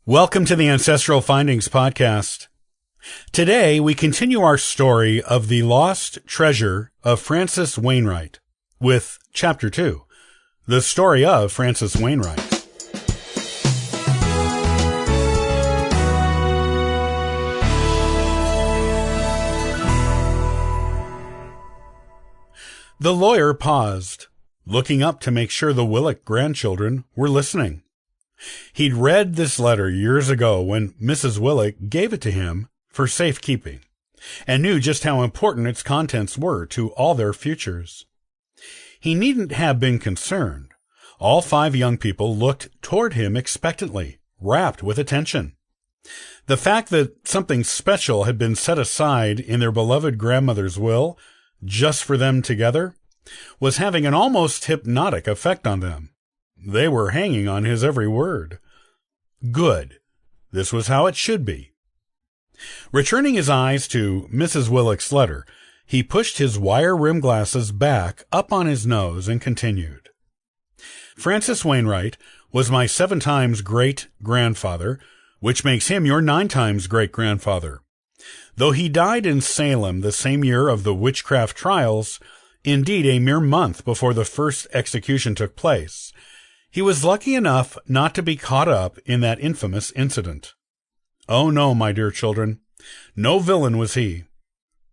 Welcome to the Ancestral Findings Podcast. Today, we continue our story of the lost treasure of Francis Wainwright with Chapter 2, the story of Francis Wainwright. The lawyer paused, looking up to make sure the Willock grandchildren were listening. He'd read this letter years ago when Mrs. Willock gave it to him for safekeeping, and knew just how important its contents were to all their futures. He needn't have been concerned. All 5 young people looked toward him expectantly, rapt with attention. The fact that something special had been set aside in their beloved grandmother's will, just for them together, was having an almost hypnotic effect on them. They were hanging on his every word. Good. This was how it should be. Returning his eyes to Mrs. Willock's letter, he pushed his wire-rimmed glasses back up on his nose and continued. Francis Wainwright was my 7 times great-grandfather, which makes him your 9 times great-grandfather. Though he died in Salem the same year of the witchcraft trials, indeed a mere month before the first execution took place, he was lucky enough not to be caught up in that infamous incident. Oh no, my dear children, no villain was he.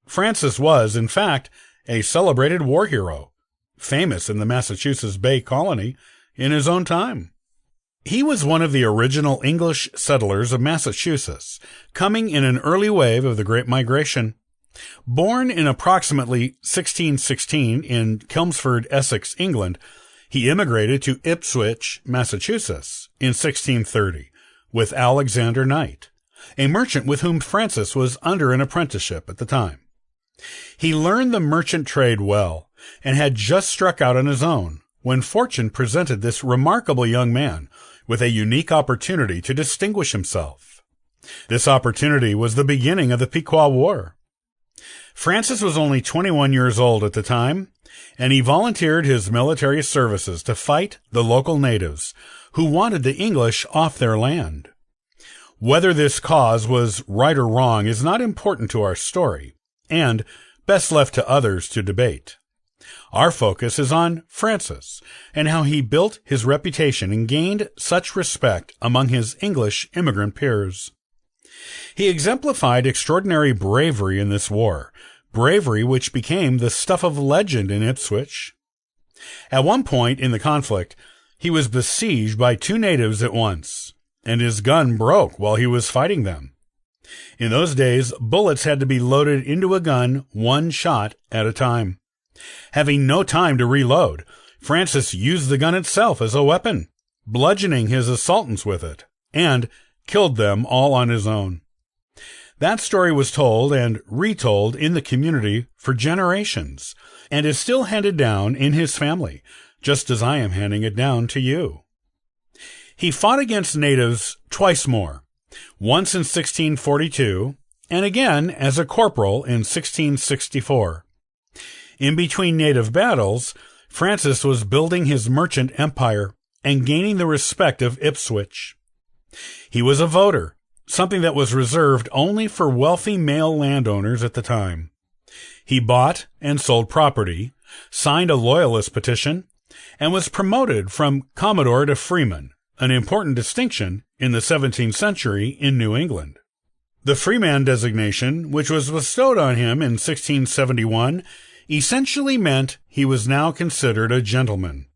Francis was, in fact, a celebrated war hero, famous in the Massachusetts Bay Colony in his own time. He was one of the original English settlers of Massachusetts, coming in an early wave of the Great Migration. Born in approximately 1616 in Chelmsford, Essex, England, he immigrated to Ipswich, Massachusetts, in 1630, with Alexander Knight, a merchant with whom Francis was under an apprenticeship at the time. He learned the merchant trade well, and had just struck out on his own, when fortune presented this remarkable young man with a unique opportunity to distinguish himself. This opportunity was the beginning of the Pequot War. Francis was only 21 years old at the time, and he volunteered his military services to fight the local natives who wanted the English off their land. Whether this cause was right or wrong is not important to our story, and best left to others to debate. Our focus is on Francis and how he built his reputation and gained such respect among his English immigrant peers. He exemplified extraordinary bravery in this war, bravery which became the stuff of legend in Ipswich. At one point in the conflict, he was besieged by 2 natives at once, and his gun broke while he was fighting them. In those days, bullets had to be loaded into a gun 1 shot at a time. Having no time to reload, Francis used the gun itself as a weapon, bludgeoning his assailants with it, and killed them all on his own. That story was told and retold in the community for generations, and is still handed down in his family, just as I am handing it down to you. He fought against natives twice more, once in 1642, and again as a corporal in 1664. In between native battles, Francis was building his merchant empire and gaining the respect of Ipswich. He was a voter, something that was reserved only for wealthy male landowners at the time. He bought and sold property, signed a loyalist petition, and was promoted from Commodore to Freeman, an important distinction in the 17th century in New England. The Freeman designation, which was bestowed on him in 1671, essentially meant he was now considered a gentleman.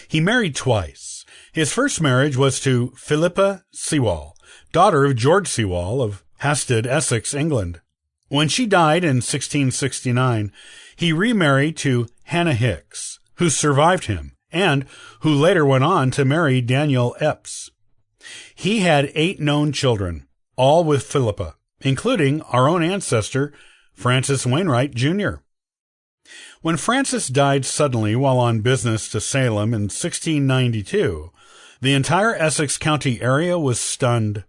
He married twice. His first marriage was to Philippa Sewall, daughter of George Sewall of Hasted, Essex, England. When she died in 1669, he remarried to Hannah Hicks, who survived him, and who later went on to marry Daniel Epps. He had 8 known children, all with Philippa, including our own ancestor, Francis Wainwright, Jr. When Francis died suddenly while on business to Salem in 1692, the entire Essex County area was stunned.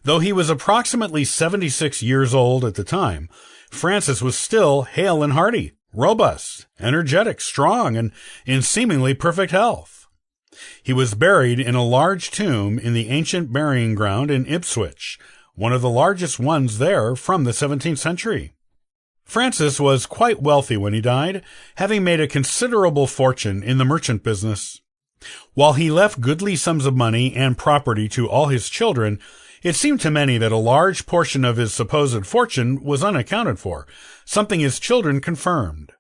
Though he was approximately 76 years old at the time, Francis was still hale and hearty, robust, energetic, strong, and in seemingly perfect health. He was buried in a large tomb in the ancient burying ground in Ipswich, one of the largest ones there from the 17th century. Francis was quite wealthy when he died, having made a considerable fortune in the merchant business. While he left goodly sums of money and property to all his children, it seemed to many that a large portion of his supposed fortune was unaccounted for, something his children confirmed.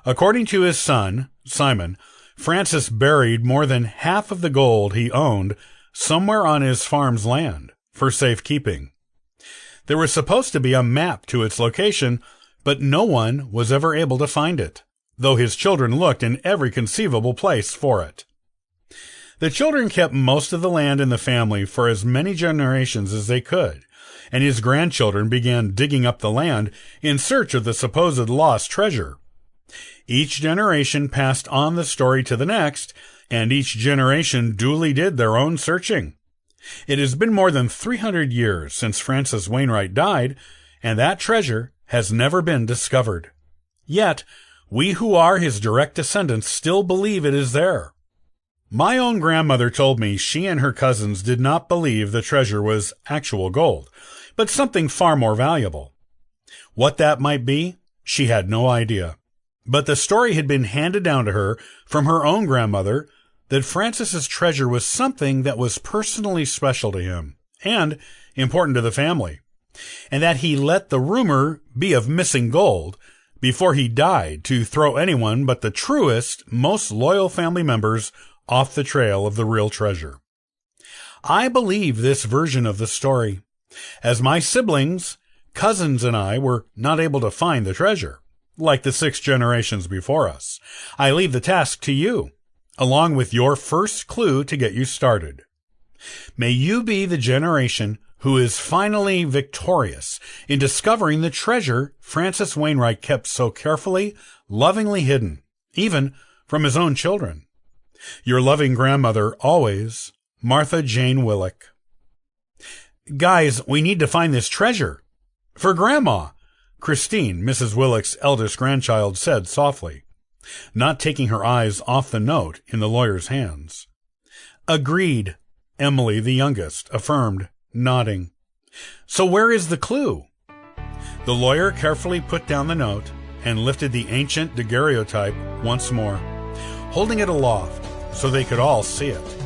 According to his son, Simon, Francis buried more than half of the gold he owned somewhere on his farm's land for safekeeping. There was supposed to be a map to its location, but no one was ever able to find it, though his children looked in every conceivable place for it. The children kept most of the land in the family for as many generations as they could, and his grandchildren began digging up the land in search of the supposed lost treasure. Each generation passed on the story to the next, and each generation duly did their own searching. It has been more than 300 years since Francis Wainwright died, and that treasure has never been discovered. Yet, we who are his direct descendants still believe it is there. My own grandmother told me she and her cousins did not believe the treasure was actual gold, but something far more valuable. What that might be, she had no idea. But the story had been handed down to her from her own grandmother that Francis's treasure was something that was personally special to him and important to the family, and that he let the rumor be of missing gold before he died to throw anyone but the truest, most loyal family members off the trail of the real treasure. I believe this version of the story, as my siblings, cousins, and I were not able to find the treasure, like the 6 generations before us. I leave the task to you, along with your first clue to get you started. May you be the generation who is finally victorious in discovering the treasure Francis Wainwright kept so carefully, lovingly hidden, even from his own children. Your loving grandmother always, Martha Jane Willick. Guys, we need to find this treasure. For Grandma, Christine, Mrs. Willick's eldest grandchild, said softly, not taking her eyes off the note in the lawyer's hands. Agreed, Emily, the youngest, affirmed, nodding. So where is the clue? The lawyer carefully put down the note and lifted the ancient daguerreotype once more, holding it aloft so they could all see it.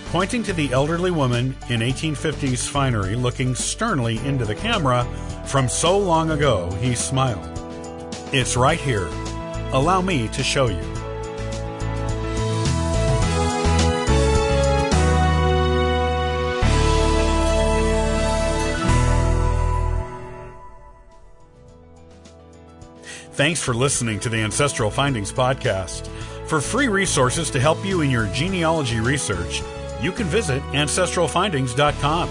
Pointing to the elderly woman in 1850s finery looking sternly into the camera from so long ago, he smiled. It's right here. Allow me to show you. Thanks for listening to the Ancestral Findings podcast. For free resources to help you in your genealogy research, you can visit ancestralfindings.com.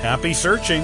Happy searching!